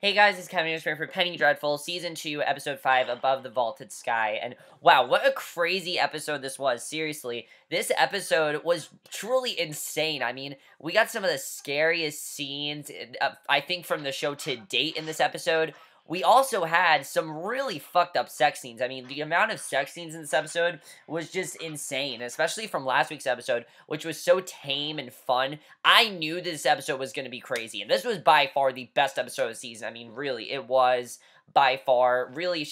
Hey guys, it's Kevin here for Penny Dreadful, Season 2, Episode 5, Above the Vaulted Sky, and wow, what a crazy episode this was, seriously. This episode was truly insane. I mean, we got some of the scariest scenes, I think, from the show to date in this episode. We also had some really fucked up sex scenes. I mean, the amount of sex scenes in this episode was just insane, especially from last week's episode, which was so tame and fun. I knew this episode was going to be crazy, and this was by far the best episode of the season. I mean, really, it was by far. Really,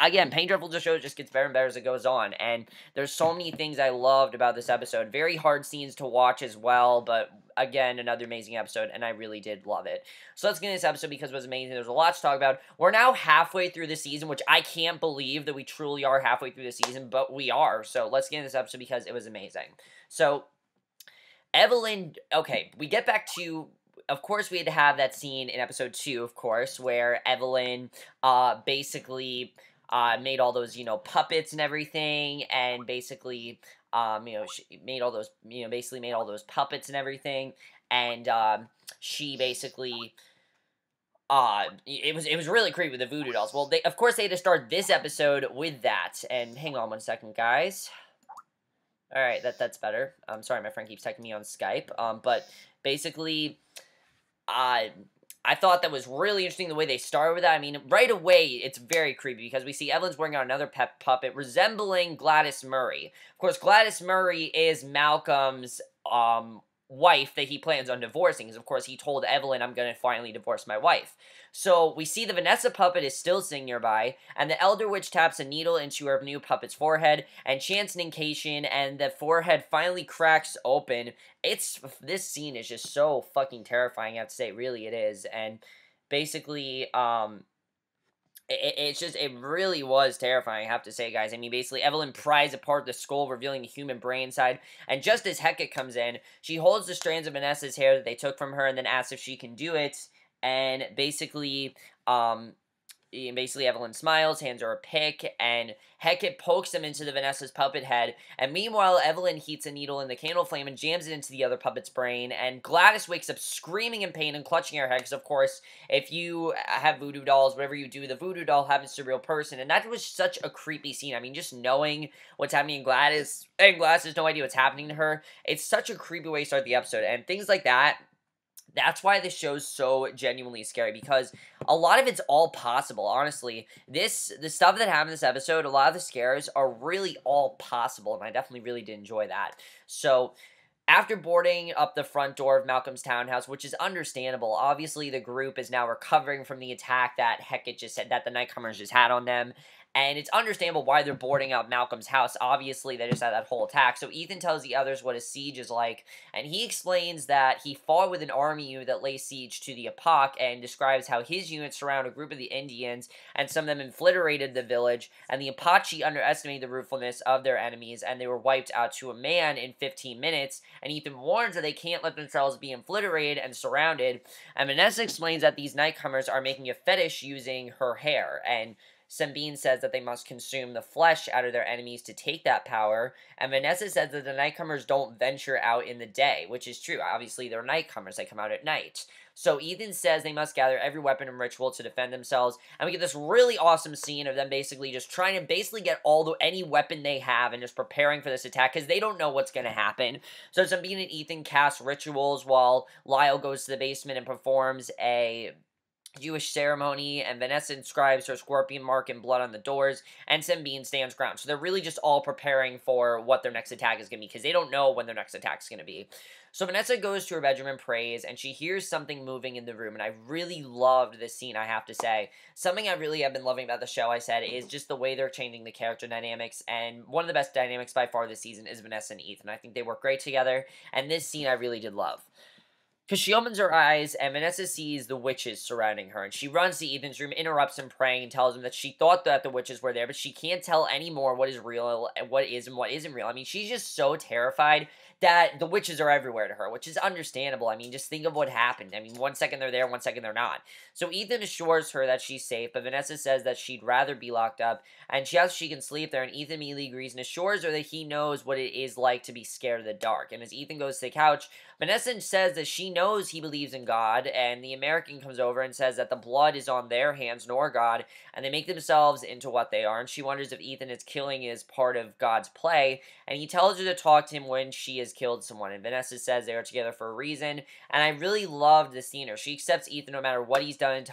again, Pain Dreadful show just gets better and better as it goes on, and there's so many things I loved about this episode. Very hard scenes to watch as well, but again, another amazing episode, and I really did love it. So let's get into this episode because it was amazing. There's a lot to talk about. We're now halfway through the season, which I can't believe that we truly are halfway through the season, but we are. So let's get into this episode because it was amazing. So, Evelyn, okay, we get back to, of course, we had to have that scene in episode 2, of course, where Evelyn, basically, made all those, puppets and everything, and basically, she made all those, basically made all those puppets and everything, and, she basically, it was really creepy with the voodoo dolls. Well, of course, they had to start this episode with that, and hang on one second, guys. Alright, that's better. I'm sorry, my friend keeps texting me on Skype, but basically, I thought that was really interesting the way they started with that. I mean, right away, it's very creepy because we see Evelyn's wearing out another pet puppet resembling Gladys Murray. Of course, Gladys Murray is Malcolm's, wife that he plans on divorcing, because of course he told Evelyn, I'm gonna finally divorce my wife. So we see the Vanessa puppet is still sitting nearby, and the Elder Witch taps a needle into her new puppet's forehead, and chants an incantation, and the forehead finally cracks open. This scene is just so fucking terrifying, I have to say, really it is, and basically, it really was terrifying, I have to say, guys. I mean, basically, Evelyn pries apart the skull, revealing the human brain side, and just as Hecate comes in, she holds the strands of Vanessa's hair that they took from her, and then asks if she can do it, and basically, Evelyn smiles, hands her a pick, and Hecate pokes them into the Vanessa's puppet head, and meanwhile, Evelyn heats a needle in the candle flame and jams it into the other puppet's brain, and Gladys wakes up screaming in pain and clutching her head, because of course, if you have voodoo dolls, whatever you do, the voodoo doll happens to a real person, and that was such a creepy scene. I mean, just knowing what's happening in Gladys, and Gladys has no idea what's happening to her, it's such a creepy way to start the episode, and things like that, that's why this show's so genuinely scary, because a lot of it's all possible, honestly. The stuff that happened in this episode, a lot of the scares are really all possible, and I definitely really did enjoy that. So, after boarding up the front door of Malcolm's townhouse, which is understandable, obviously the group is now recovering from the attack that Hecate just said, that the Nightcomers just had on them, and it's understandable why they're boarding up Malcolm's house. Obviously, they just had that whole attack. So Ethan tells the others what a siege is like, and he explains that he fought with an army unit that laid siege to the Epoch, and describes how his unit surrounded a group of the Indians, and some of them infiltrated the village, and the Apache underestimated the ruthlessness of their enemies, and they were wiped out to a man in 15 minutes, and Ethan warns that they can't let themselves be infiltrated and surrounded, and Vanessa explains that these Nightcomers are making a fetish using her hair, and Sabine says that they must consume the flesh out of their enemies to take that power, and Vanessa says that the Nightcomers don't venture out in the day, which is true. Obviously, they're Nightcomers. They come out at night. So Ethan says they must gather every weapon and ritual to defend themselves, and we get this really awesome scene of them basically just trying to basically get any weapon they have and just preparing for this attack, because they don't know what's going to happen. So Sabine and Ethan cast rituals while Lyle goes to the basement and performs a Jewish ceremony, and Vanessa inscribes her scorpion mark in blood on the doors, and Sabine stands ground. So they're really just all preparing for what their next attack is going to be, because they don't know when their next attack is going to be. So Vanessa goes to her bedroom and prays, and she hears something moving in the room, and I really loved this scene, I have to say. Something I really have been loving about the show, I said, is just the way they're changing the character dynamics, and one of the best dynamics by far this season is Vanessa and Ethan. I think they work great together, and this scene I really did love. Because she opens her eyes, and Vanessa sees the witches surrounding her, and she runs to Ethan's room, interrupts him praying, and tells him that she thought that the witches were there, but she can't tell anymore what is real and what isn't real. I mean, she's just so terrified that the witches are everywhere to her, which is understandable. I mean, just think of what happened. I mean, one second they're there, one second they're not. So Ethan assures her that she's safe, but Vanessa says that she'd rather be locked up, and she asks if she can sleep there, and Ethan immediately agrees and assures her that he knows what it is like to be scared of the dark. And as Ethan goes to the couch, Vanessa says that she knows he believes in God, and the American comes over and says that the blood is on their hands, nor God, and they make themselves into what they are, and she wonders if Ethan is killing is part of God's play, and he tells her to talk to him when she has killed someone, and Vanessa says they are together for a reason, and I really loved the scene. She accepts Ethan no matter what he's done, and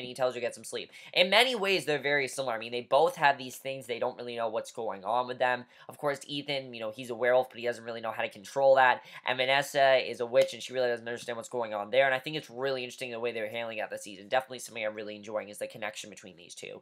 he tells her to get some sleep. In many ways, they're very similar. I mean, they both have these things, they don't really know what's going on with them. Of course, Ethan, he's a werewolf, but he doesn't really know how to control that, and Vanessa is a witch, and she really doesn't understand what's going on there, and I think it's really interesting the way they're handling out the season. Definitely something I'm really enjoying is the connection between these two.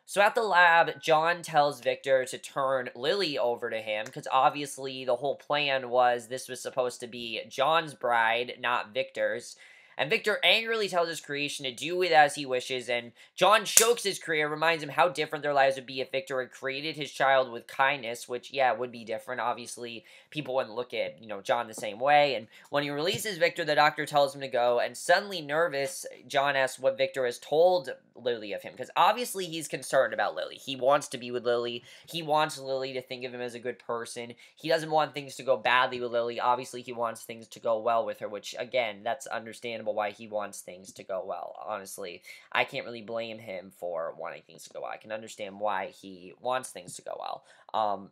So at the lab, John tells Victor to turn Lilly over to him, because obviously the whole plan was this was supposed to be John's bride, not Victor's. And Victor angrily tells his creation to do it as he wishes, and John chokes his career, reminds him how different their lives would be if Victor had created his child with kindness, which, yeah, would be different. Obviously, people wouldn't look at, John the same way. And when he releases Victor, the doctor tells him to go, and suddenly nervous, John asks what Victor has told Lilly of him, because obviously he's concerned about Lilly. He wants to be with Lilly. He wants Lilly to think of him as a good person. He doesn't want things to go badly with Lilly. Obviously, he wants things to go well with her, which, again, that's understandable why he wants things to go well. Honestly, I can't really blame him for wanting things to go well. I can understand why he wants things to go well.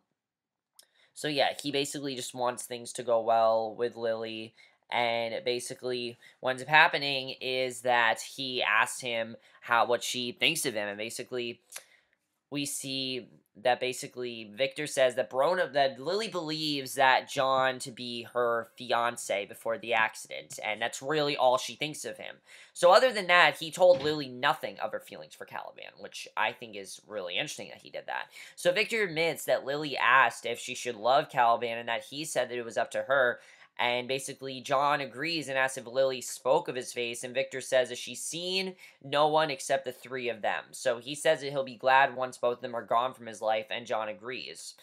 So yeah, he basically just wants things to go well with Lilly, and basically what ends up happening is that he asks him what she thinks of him, and basically we see that basically Victor says that Lilly believes that John to be her fiance before the accident, and that's really all she thinks of him. So other than that, he told Lilly nothing of her feelings for Caliban, which I think is really interesting that he did that. So Victor admits that Lilly asked if she should love Caliban, and that he said that it was up to her. And basically, John agrees and asks if Lilly spoke of his face, and Victor says that she's seen no one except the three of them. So he says that he'll be glad once both of them are gone from his life, and John agrees.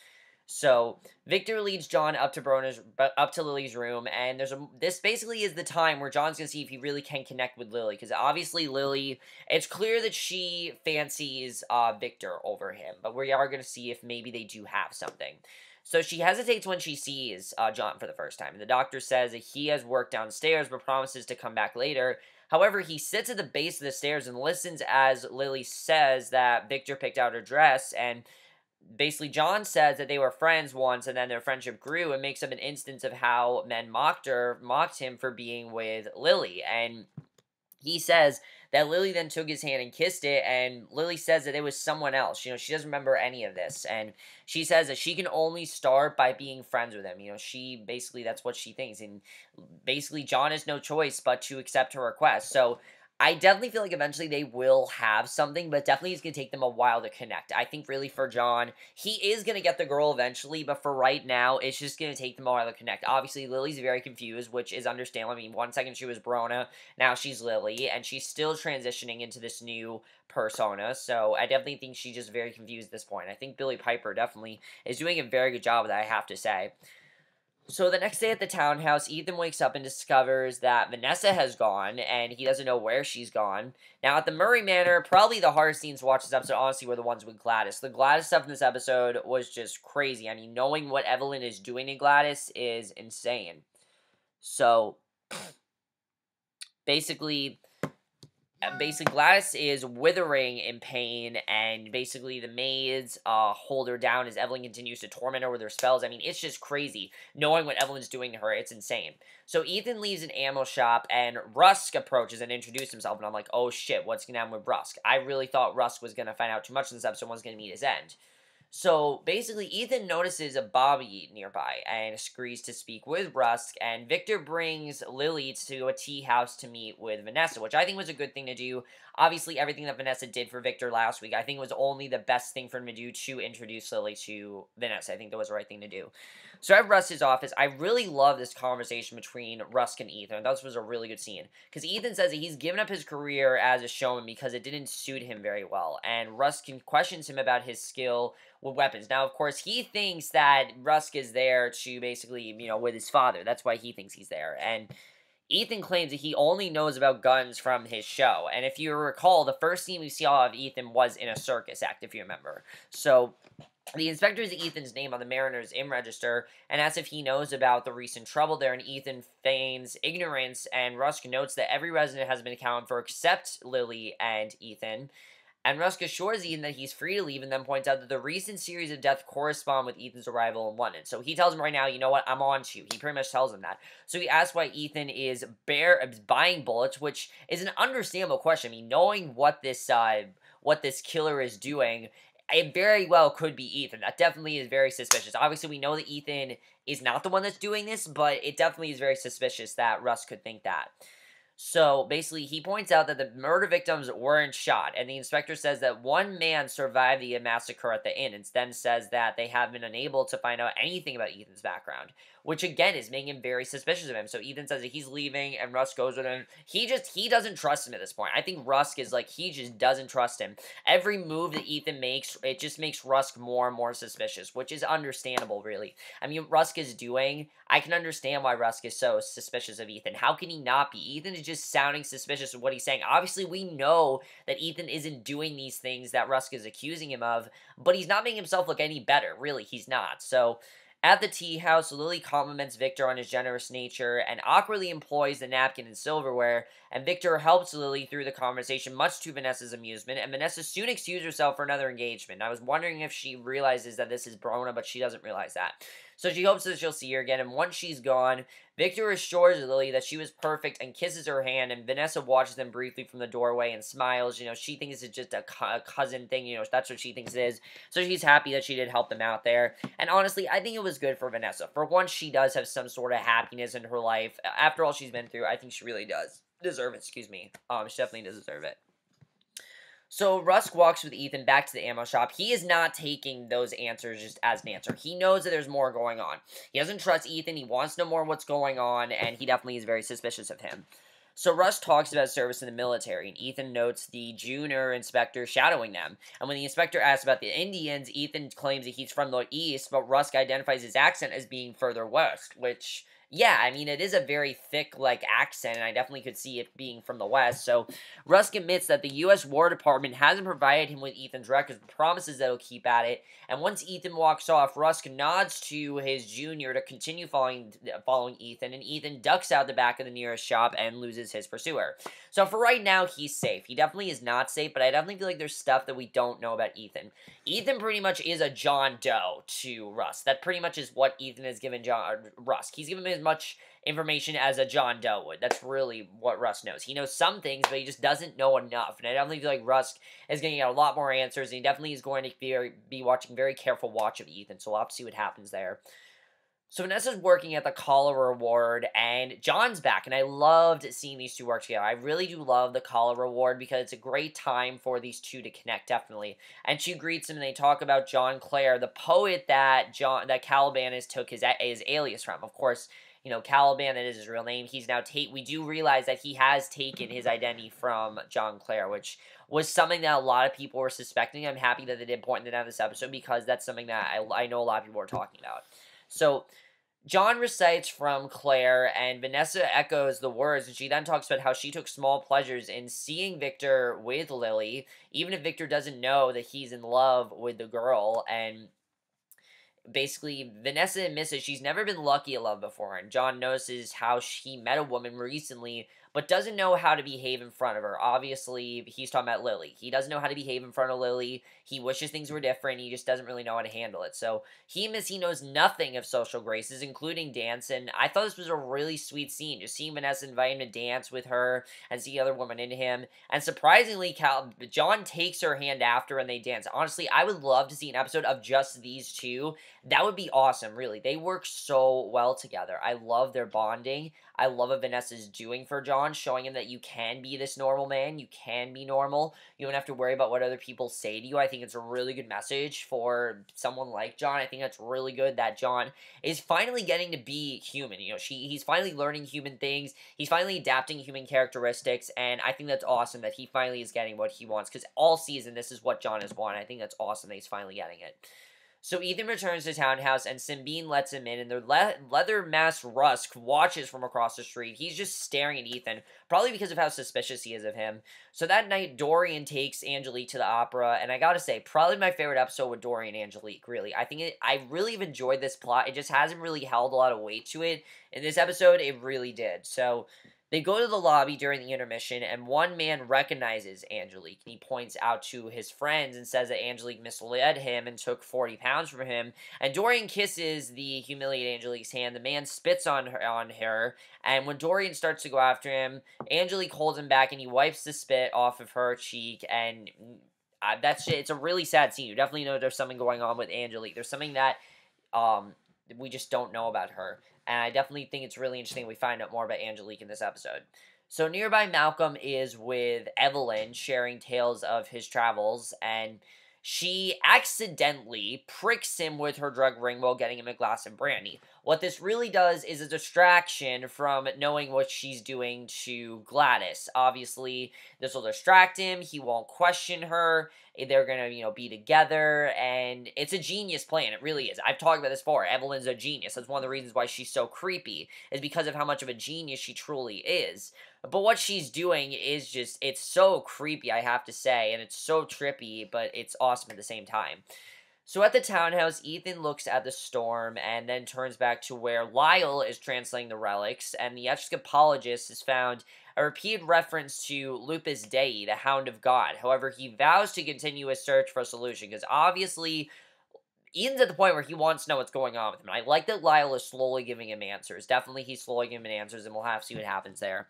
So Victor leads John up to Lily's room, and this basically is the time where John's gonna see if he really can connect with Lilly, because obviously Lilly, it's clear that she fancies Victor over him, but we are gonna see if maybe they do have something. So she hesitates when she sees John for the first time. The doctor says that he has work downstairs, but promises to come back later. However, he sits at the base of the stairs and listens as Lilly says that Victor picked out her dress, and basically John says that they were friends once, and then their friendship grew, and makes up an instance of how men mocked him for being with Lilly, and he says that Lilly then took his hand and kissed it, and Lilly says that it was someone else. She doesn't remember any of this, and she says that she can only start by being friends with him. That's what she thinks, and basically John has no choice but to accept her request. So I definitely feel like eventually they will have something, but definitely it's going to take them a while to connect. I think really for John, he is going to get the girl eventually, but for right now, it's just going to take them a while to connect. Obviously, Lily's very confused, which is understandable. I mean, one second she was Brona, now she's Lilly, and she's still transitioning into this new persona, so I definitely think she's just very confused at this point. I think Billie Piper definitely is doing a very good job of that, I have to say. So the next day at the townhouse, Ethan wakes up and discovers that Vanessa has gone, and he doesn't know where she's gone. Now, at the Murray Manor, probably the hardest scenes to watch this episode, honestly, were the ones with Gladys. The Gladys stuff in this episode was just crazy. I mean, knowing what Evelyn is doing to Gladys is insane. So, basically Gladys is withering in pain, and basically the maids hold her down as Evelyn continues to torment her with her spells. I mean, it's just crazy. Knowing what Evelyn's doing to her, it's insane. So Ethan leaves an ammo shop, and Rusk approaches and introduces himself, and I'm like, oh shit, what's going to happen with Rusk? I really thought Rusk was going to find out too much in this episode and was going to meet his end. So, basically, Ethan notices a Bobby nearby and agrees to speak with Rusk, and Victor brings Lilly to a tea house to meet with Vanessa, which I think was a good thing to do. Obviously, everything that Vanessa did for Victor last week, I think was only the best thing for him to do to introduce Lilly to Vanessa. I think that was the right thing to do. So at Rusk's office, I really love this conversation between Rusk and Ethan. This was a really good scene, because Ethan says that he's given up his career as a showman because it didn't suit him very well, and Rusk questions him about his skill with weapons. Now, of course, he thinks that Rusk is there to basically, with his father. That's why he thinks he's there. And Ethan claims that he only knows about guns from his show. And if you recall, the first scene we saw of Ethan was in a circus act, if you remember. So the inspector is Ethan's name on the Mariner's IM register and asks if he knows about the recent trouble there, and Ethan feigns ignorance, and Rusk notes that every resident has been accounted for except Lilly and Ethan. And Rusk assures Ethan that he's free to leave, and then points out that the recent series of deaths correspond with Ethan's arrival in London. So he tells him right now, you know what, I'm on to you. He pretty much tells him that. So he asks why Ethan is buying bullets, which is an understandable question. I mean, knowing what this killer is doing, it very well could be Ethan. That definitely is very suspicious. Obviously, we know that Ethan is not the one that's doing this, but it definitely is very suspicious that Rusk could think that. So, basically, he points out that the murder victims weren't shot, and the inspector says that one man survived the massacre at the inn, and then says that they have been unable to find out anything about Ethan's background, which, again, is making him very suspicious of him. So, Ethan says that he's leaving, and Rusk goes with him. He doesn't trust him at this point. I think Rusk is like, he just doesn't trust him. Every move that Ethan makes, it just makes Rusk more and more suspicious, which is understandable, really. I mean, Rusk is doing... I can understand why Rusk is so suspicious of Ethan. How can he not be? Ethan is just sounding suspicious of what he's saying. Obviously, we know that Ethan isn't doing these things that Rusk is accusing him of, but he's not making himself look any better. Really, he's not. So, at the tea house, Lilly compliments Victor on his generous nature and awkwardly employs the napkin and silverware, and Victor helps Lilly through the conversation, much to Vanessa's amusement, and Vanessa soon excuses herself for another engagement. I was wondering if she realizes that this is Brona, but she doesn't realize that. So she hopes that she'll see her again, and once she's gone, Victor assures Lilly that she was perfect and kisses her hand, and Vanessa watches them briefly from the doorway and smiles. She thinks it's just a cousin thing, that's what she thinks it is. So she's happy that she did help them out there. And honestly, I think it was good for Vanessa. For once, she does have some sort of happiness in her life. After all she's been through, I think she really does deserve it, She definitely does deserve it. So, Rusk walks with Ethan back to the ammo shop. He is not taking those answers just as an answer. He knows that there's more going on. He doesn't trust Ethan. He wants to know more what's going on, and he definitely is very suspicious of him. So, Rusk talks about service in the military, and Ethan notes the junior inspector shadowing them. And when the inspector asks about the Indians, Ethan claims that he's from the east, but Rusk identifies his accent as being further west, which... yeah, I mean, it is a very thick, accent, and I definitely could see it being from the West. So, Rusk admits that the U.S. War Department hasn't provided him with Ethan's records, but promises that he'll keep at it. And once Ethan walks off, Rusk nods to his junior to continue following Ethan, and Ethan ducks out the back of the nearest shop and loses his pursuer. So, for right now, he's safe. He definitely is not safe, but I definitely feel like there's stuff that we don't know about Ethan. Ethan pretty much is a John Doe to Rusk. That pretty much is what Ethan has given Rusk. He's given him as much information as a John Doe would. That's really what Rusk knows. He knows some things, but he just doesn't know enough. And I definitely feel like Rusk is going to get a lot more answers, and he definitely is going to be watching very careful watch of Ethan, so we'll have to see what happens there. So Vanessa's working at the Cholera Award, and John's back, and I loved seeing these two work together. I really do love the Cholera Award because it's a great time for these two to connect, definitely. And she greets him, and they talk about John Clare, the poet that Caliban took his alias from. Of course, Caliban, that is his real name. He's now we do realize that he has taken his identity from John Clare, which was something that a lot of people were suspecting. I'm happy that they did point it out in this episode because that's something that I know a lot of people are talking about. So, John recites from Claire, and Vanessa echoes the words, and she then talks about how she took small pleasures in seeing Victor with Lilly, even if Victor doesn't know that he's in love with the girl, and basically, Vanessa admits that she's never been lucky at love before, and John notices how she met a woman recently, but doesn't know how to behave in front of her. Obviously, he's talking about Lilly. He doesn't know how to behave in front of Lilly. He wishes things were different. He just doesn't really know how to handle it. So, he knows nothing of social graces, including dance, and I thought this was a really sweet scene. Just seeing Vanessa invite him to dance with her and see the other woman into him. And surprisingly, John takes her hand after and they dance. Honestly, I would love to see an episode of just these two. That would be awesome, really. They work so well together. I love their bonding. I love what Vanessa's doing for John, showing him that you can be this normal man. You can be normal. You don't have to worry about what other people say to you. I think it's a really good message for someone like John. I think that's really good that John is finally getting to be human. He's finally learning human things. He's finally adapting human characteristics, and I think that's awesome that he finally is getting what he wants, because all season, this is what John has wanted. I think that's awesome that he's finally getting it. So Ethan returns to townhouse, and Simbine lets him in, and the leather-masked Rusk watches from across the street. He's just staring at Ethan, probably because of how suspicious he is of him. So that night, Dorian takes Angelique to the opera, and I gotta say, probably my favorite episode with Dorian and Angelique, really. I really have enjoyed this plot. It just hasn't really held a lot of weight to it. In this episode, it really did. So they go to the lobby during the intermission, and one man recognizes Angelique, and he points out to his friends and says that Angelique misled him and took 40 pounds from him, and Dorian kisses the humiliated Angelique's hand. The man spits on her, and when Dorian starts to go after him, Angelique holds him back, and he wipes the spit off of her cheek, and it's a really sad scene. You definitely know there's something going on with Angelique. There's something that we just don't know about her. And I definitely think it's really interesting we find out more about Angelique in this episode. So nearby, Malcolm is with Evelyn, sharing tales of his travels, and she accidentally pricks him with her drug ring while getting him a glass of brandy. What this really does is a distraction from knowing what she's doing to Gladys. Obviously, this will distract him. He won't question her. They're gonna, be together, and it's a genius plan. It really is. I've talked about this before. Evelyn's a genius. That's one of the reasons why she's so creepy, is because of how much of a genius she truly is. But what she's doing is just, it's so creepy, I have to say, and it's so trippy, but it's awesome at the same time. So at the townhouse, Ethan looks at the storm and then turns back to where Lyle is translating the relics, and the escapologist has found a repeated reference to Lupus Dei, the Hound of God. However, he vows to continue his search for a solution, because obviously Ethan's at the point where he wants to know what's going on with him. And I like that Lyle is slowly giving him answers. Definitely he's slowly giving him answers, and we'll have to see what happens there.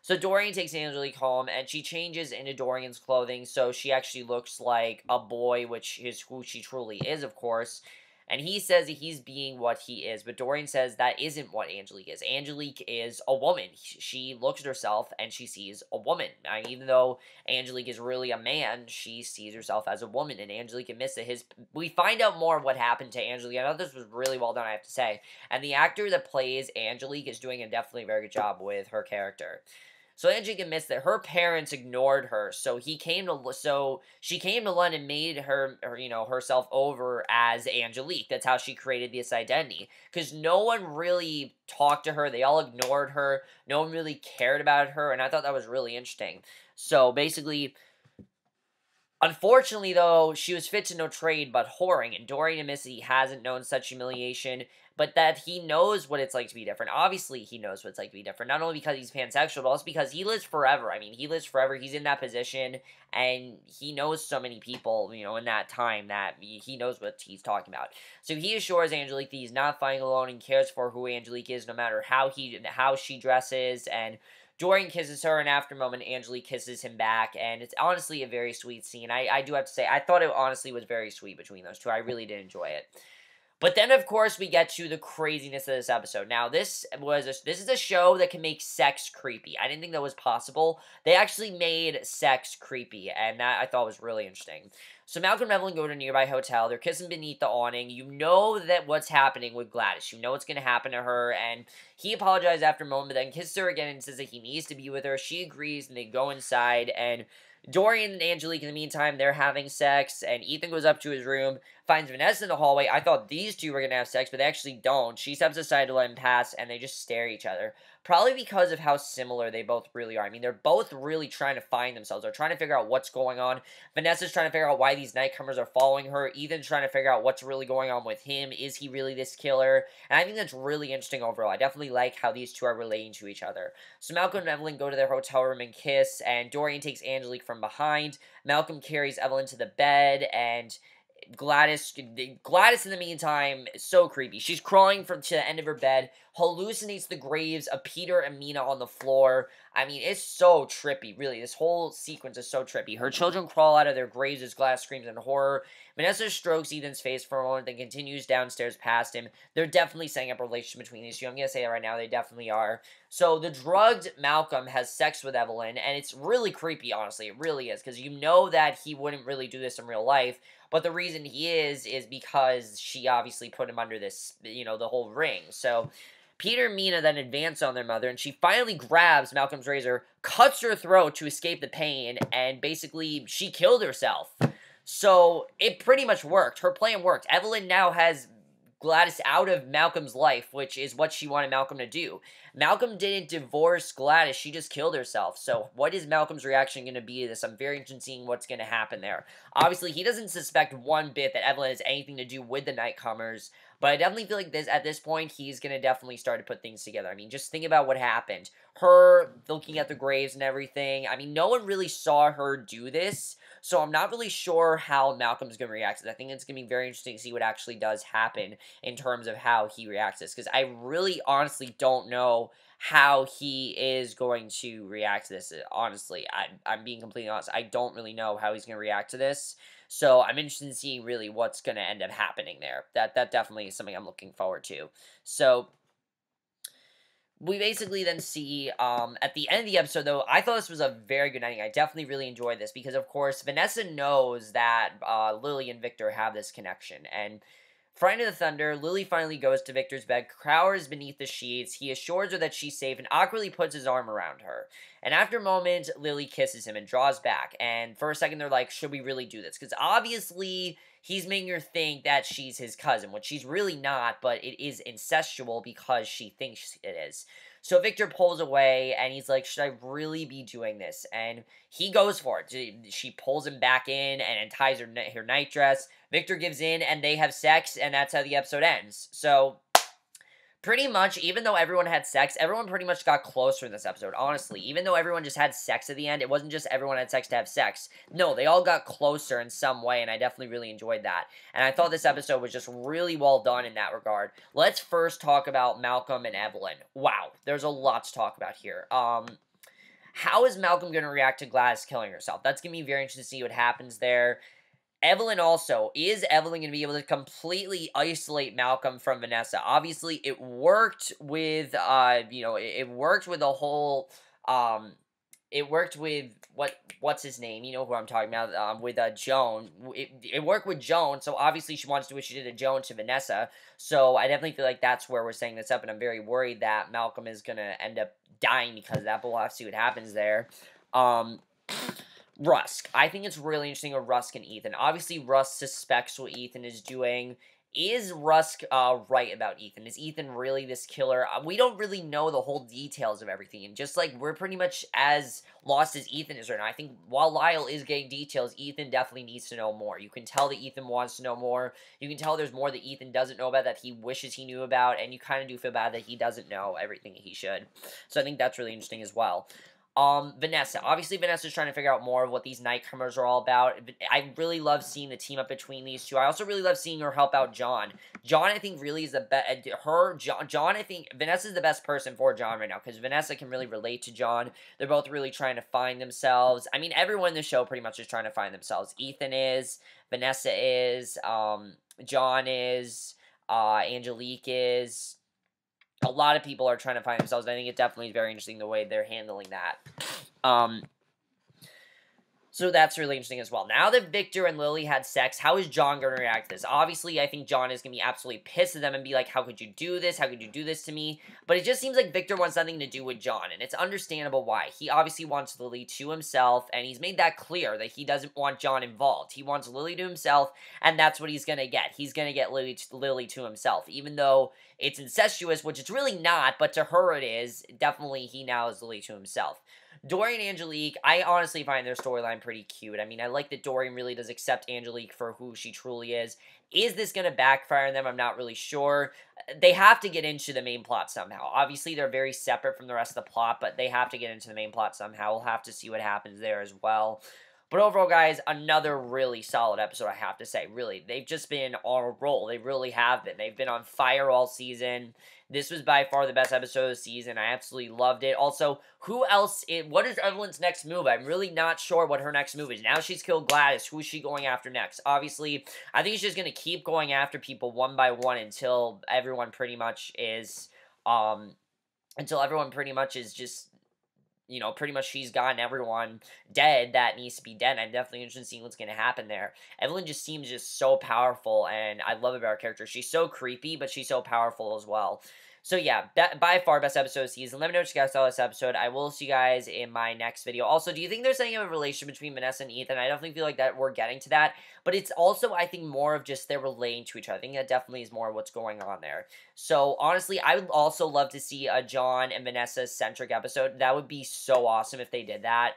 So Dorian takes Angelique home, and she changes into Dorian's clothing, so she actually looks like a boy, which is who she truly is, of course. And he says that he's being what he is, but Dorian says that isn't what Angelique is. Angelique is a woman. She looks at herself, and she sees a woman. I mean, even though Angelique is really a man, she sees herself as a woman, and Angelique admits that we find out more of what happened to Angelique. I thought this was really well done, I have to say. And the actor that plays Angelique is doing a definitely very good job with her character. So Angelique admits that her parents ignored her, so she came to London and made herself over as Angelique. That's how she created this identity. Because no one really talked to her, they all ignored her, no one really cared about her, and I thought that was really interesting. So basically, unfortunately, though, she was fit to no trade but whoring, and Dorian admits that he hasn't known such humiliation, but that he knows what it's like to be different. Obviously, he knows what it's like to be different, not only because he's pansexual, but also because he lives forever. I mean, he lives forever, he's in that position, and he knows so many people, in that time, that he knows what he's talking about. So he assures Angelique that he's not fighting alone and cares for who Angelique is, no matter how she dresses, and Dorian kisses her, and after a moment, Angelique kisses him back, and it's honestly a very sweet scene. I do have to say, I thought it honestly was very sweet between those two. I really did enjoy it. But then, of course, we get to the craziness of this episode. Now, this is a show that can make sex creepy. I didn't think that was possible. They actually made sex creepy, and that I thought was really interesting. So Malcolm and Evelyn go to a nearby hotel. They're kissing beneath the awning. You know that what's happening with Gladys. You know what's going to happen to her, and he apologizes after a moment, but then kisses her again and says that he needs to be with her. She agrees, and they go inside, and Dorian and Angelique, in the meantime, they're having sex, and Ethan goes up to his room, finds Vanessa in the hallway. I thought these two were going to have sex, but they actually don't. She steps aside to let him pass, and they just stare at each other. Probably because of how similar they both really are. I mean, they're both really trying to find themselves. They're trying to figure out what's going on. Vanessa's trying to figure out why these Nightcomers are following her. Ethan's trying to figure out what's really going on with him. Is he really this killer? And I think that's really interesting overall. I definitely like how these two are relating to each other. So Malcolm and Evelyn go to their hotel room and kiss, and Dorian takes Angelique from behind. Malcolm carries Evelyn to the bed, and Gladys in the meantime is so creepy. She's crawling to the end of her bed, hallucinates the graves of Peter and Mina on the floor. I mean, it's so trippy, really. This whole sequence is so trippy. Her children crawl out of their graves as Gladys screams in horror. Vanessa strokes Ethan's face for a moment, then continues downstairs past him. They're definitely setting up a relationship between these two. I'm going to say that right now. They definitely are. So the drugged Malcolm has sex with Evelyn, and it's really creepy, honestly. It really is, because you know that he wouldn't really do this in real life. But the reason he is because she obviously put him under this, the whole ring. So Peter and Mina then advance on their mother, and she finally grabs Malcolm's razor, cuts her throat to escape the pain, and basically she killed herself. So, it pretty much worked. Her plan worked. Evelyn now has Gladys out of Malcolm's life, which is what she wanted Malcolm to do. Malcolm didn't divorce Gladys, she just killed herself. So, what is Malcolm's reaction going to be to this? I'm very interested in seeing what's going to happen there. Obviously, he doesn't suspect one bit that Evelyn has anything to do with the Nightcomers, but I definitely feel like at this point, he's going to definitely start to put things together. I mean, just think about what happened. Her looking at the graves and everything. I mean, no one really saw her do this, so I'm not really sure how Malcolm's going to react to this. I think it's going to be very interesting to see what actually does happen in terms of how he reacts to this, because I really honestly don't know how he is going to react to this. Honestly, I'm being completely honest. I don't really know how he's going to react to this. So I'm interested in seeing really what's going to end up happening there. That definitely is something I'm looking forward to. So we basically then see, at the end of the episode, though, I thought this was a very good ending. I definitely really enjoyed this because, of course, Vanessa knows that Lily and Victor have this connection, and frightened of the thunder, Lily finally goes to Victor's bed, cowers beneath the sheets. He assures her that she's safe and awkwardly puts his arm around her. And after a moment, Lily kisses him and draws back. And for a second, they're like, should we really do this? Because obviously, he's making her think that she's his cousin, which she's really not, but it is incestual because she thinks it is. So Victor pulls away, and he's like, should I really be doing this? And he goes for it. She pulls him back in and unties her nightdress. Victor gives in, and they have sex, and that's how the episode ends. So, pretty much, even though everyone had sex, everyone pretty much got closer in this episode, honestly. Even though everyone just had sex at the end, it wasn't just everyone had sex to have sex. No, they all got closer in some way, and I definitely really enjoyed that. And I thought this episode was just really well done in that regard. Let's first talk about Malcolm and Evelyn. Wow, there's a lot to talk about here. How is Malcolm going to react to Gladys killing herself? That's going to be very interesting to see what happens there. Evelyn also. Is Evelyn going to be able to completely isolate Malcolm from Vanessa? Obviously, it worked with, it worked with the whole, it worked with, what's his name? You know who I'm talking about, with, Joan. It worked with Joan, so obviously she wants to do what she did to Joan to Vanessa. So I definitely feel like that's where we're setting this up, and I'm very worried that Malcolm is going to end up dying because of that, but we'll have to see what happens there. Rusk. I think it's really interesting with Rusk and Ethan. Obviously, Rusk suspects what Ethan is doing. Is Rusk right about Ethan? Is Ethan really this killer? We don't really know the whole details of everything. And just like we're pretty much as lost as Ethan is right now, I think while Lyle is getting details, Ethan definitely needs to know more. You can tell that Ethan wants to know more. You can tell there's more that Ethan doesn't know about that he wishes he knew about. And you kind of do feel bad that he doesn't know everything he should. So I think that's really interesting as well. Vanessa. Obviously, Vanessa's trying to figure out more of what these Nightcomers are all about. I really love seeing the team up between these two. I also really love seeing her help out John. John, I think, really is the best. John, I think, Vanessa's the best person for John right now, because Vanessa can really relate to John. They're both really trying to find themselves. I mean, everyone in the show pretty much is trying to find themselves. Ethan is, Vanessa is, John is, Angelique is. A lot of people are trying to find themselves. I think it definitely is very interesting the way they're handling that. So that's really interesting as well. Now that Victor and Lily had sex, how is John going to react to this? Obviously, I think John is going to be absolutely pissed at them and be like, how could you do this? How could you do this to me? But it just seems like Victor wants nothing to do with John, and it's understandable why. He obviously wants Lily to himself, and he's made that clear that he doesn't want John involved. He wants Lily to himself, and that's what he's going to get. He's going to get Lily to himself, even though it's incestuous, which it's really not, but to her it is. Definitely, he now has Lily to himself. Dorian and Angelique, I honestly find their storyline pretty cute. I mean, I like that Dorian really does accept Angelique for who she truly is. Is this going to backfire on them? I'm not really sure. They have to get into the main plot somehow. Obviously, they're very separate from the rest of the plot, but they have to get into the main plot somehow. We'll have to see what happens there as well. But overall, guys, another really solid episode, I have to say. Really, they've just been on a roll. They really have been. They've been on fire all season. This was by far the best episode of the season. I absolutely loved it. Also, what is Evelyn's next move? I'm really not sure what her next move is. Now she's killed Gladys. Who is she going after next? Obviously, I think she's going to keep going after people one by one until everyone pretty much is, just, pretty much she's gotten everyone dead that needs to be dead. I'm definitely interested in seeing what's going to happen there. Evelyn just seems just so powerful, and I love about her character. She's so creepy, but she's so powerful as well. So yeah, by far best episode of the season. Let me know what you guys saw this episode. I will see you guys in my next video. Also, do you think there's any of a relation between Vanessa and Ethan? I definitely feel like that we're getting to that, but it's also, I think, more of just they're relating to each other. I think that definitely is more of what's going on there. So honestly, I would also love to see a John and Vanessa centric episode. That would be so awesome if they did that.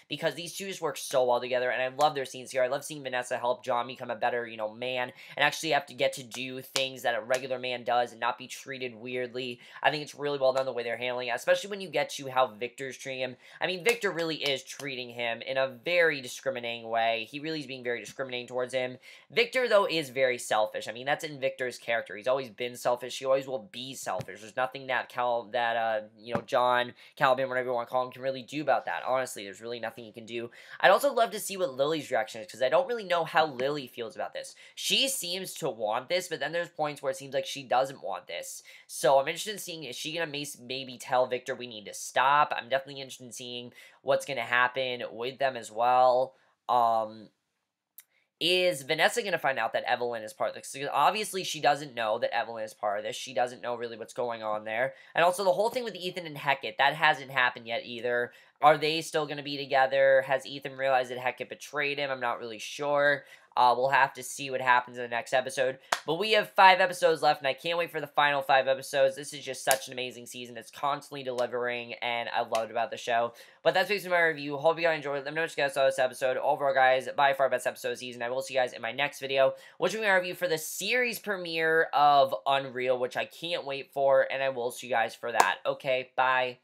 Because these two just work so well together, and I love their scenes here. I love seeing Vanessa help John become a better, man, and actually have to get to do things that a regular man does and not be treated weirdly. I think it's really well done the way they're handling it, especially when you get to how Victor's treating him. I mean, Victor really is treating him in a very discriminating way. He really is being very discriminating towards him. Victor, though, is very selfish. I mean, that's in Victor's character. He's always been selfish. He always will be selfish. There's nothing that John, Calvin, whatever you want to call him, can really do about that. Honestly, there's really nothing he can do. I'd also love to see what Lily's reaction is, because I don't really know how Lily feels about this. She seems to want this, but then there's points where it seems like she doesn't want this. So I'm interested in seeing, is she going to maybe tell Victor we need to stop? I'm definitely interested in seeing what's going to happen with them as well. Is Vanessa going to find out that Evelyn is part of this? Because obviously she doesn't know that Evelyn is part of this. She doesn't know really what's going on there. And also the whole thing with Ethan and Hecate, that hasn't happened yet either. Are they still going to be together? Has Ethan realized that Hecate betrayed him? I'm not really sure. We'll have to see what happens in the next episode. But we have 5 episodes left, and I can't wait for the final 5 episodes. This is just such an amazing season. It's constantly delivering, and I loved about the show. But that's basically my review. Hope you guys enjoyed it. Let me know what you guys saw this episode. Overall, guys, by far best episode of the season. I will see you guys in my next video, which will be my review for the series premiere of Unreal, which I can't wait for, and I will see you guys for that. Okay, bye.